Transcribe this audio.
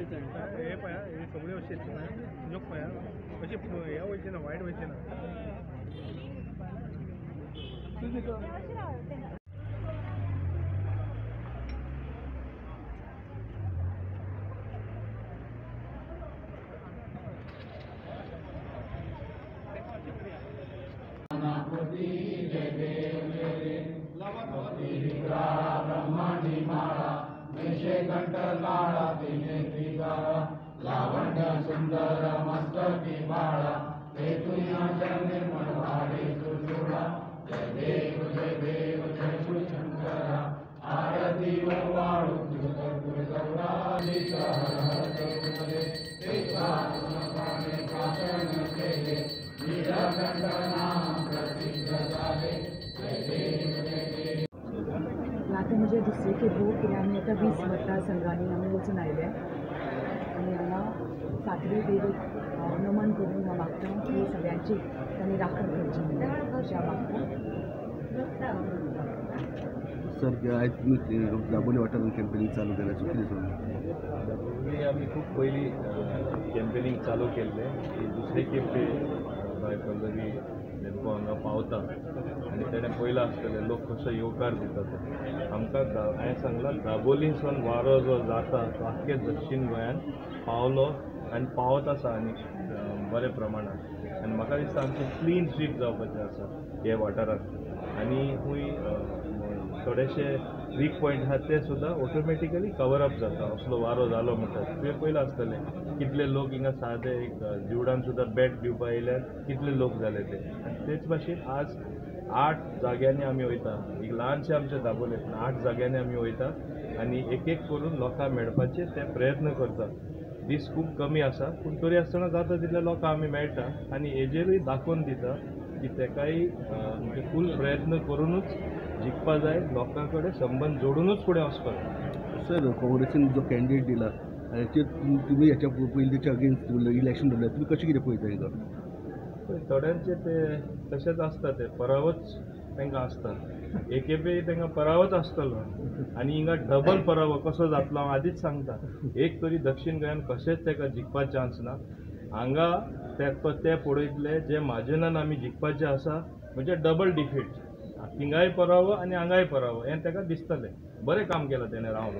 हे पळया हे सगळे अशें ना लोक पळया अशें ह्या वयचे ना वायट वयचे ना ब्रह्मणी माळा मेषे कंठ काळा तिने त्रिकाळा लावण्य सुंदर मस्तकी बाळा ते तुझ्या निर्मळ भाडे सुशोभा जय देव जय शिवशंकरा आरती वाळू तुझ गौराली हर हर देवले ते प्राणे भाषण केले नीलकंठ नाम प्रसिद्ध झाले जय देव आता म्हणजे दुसरे खेपो कित्याक आमी आतां 20 मतदारसंघांनी आमी वचून आयले आनी हांगा साखरी देवीक नमन करून हांव मागता की सगळ्यांची तांणी राखण करची अशें हांव मागता. सर आयज तुमी दाबोली वाठारांत कॅम्पेनींग चालू केल्या सो कितें सांगू आमी खूब पयलीं कॅम्पेनींग चालू केल्लें की दुसरे खेपे बाय पल्लवी नेमको हांगा पावता आनी तेणें पयला आसतलें लोक कसो येवकार दिता तो आमकां हांवें सांगलां दाबोलीसून वारो जो जाता तो आख्खे दक्षिण गोंयान पावलो आनी पावत आसा आनी बरे प्रमाणांत आनी म्हाका दिसता आमचें क्लीन स्वीप जावपाचें आसा हे वाठारांत आनी खूंय थोडेशे वीक पॉयंट आहात ते सुद्दां ऑटोमॅटिकली कवर अप जाता असलो वारो जालो म्हणटात तुवें पयलां आसतलें कितले लोक हिंगा सादे एक जिवडान सुद्दां बॅट दिवपा येयल्यार कितले लोक जाले ते आनी तेच भाशेन आज 8 जाग्यांनी आमी वयता एक ल्हानशे आमचे दाबोले पूण 8 जाग्यांनी आमी वयता आनी एक एक करून लोकांक मेळपाचे ते प्रयत्न करता दीस खूब कमी आसा पूण तरी आसतना जाता तितले लोकांक आमी मेळटा आनी हेजेरूय दाखोवन दिता की तेकाय म्हणजे फूल प्रयत्न करूनच जिखपा जाय लोकां कडेन संबंद जोडूनच फुडें वचपाक जाय. सर काँग्रेसीन जो कॅन्डिडेट दिला तुमी हेच्या पयलींच्या अगेन्स्ट इलेक्शन दवरलें तुमी कशें कितें पळयता हेका थोड्यांचे ते तशेंच आसता ते परावच तांकां आसता एक खेपे तांकां परावच आसतलो आनी हिंगा डबल परावो कसो जातलो हांव आदींच सांगता एक तरी दक्षिण गोंयान कशेंच ताका जिखपा चान्स ना हांगा ते पळयतले जे मार्जिनान आमी जिखपाचे आसा म्हणजे डबल डिफीट हिंगाय परावो आनी हांगाय परावो हें ताका दिसतलें बरें काम केलां तेणें रावन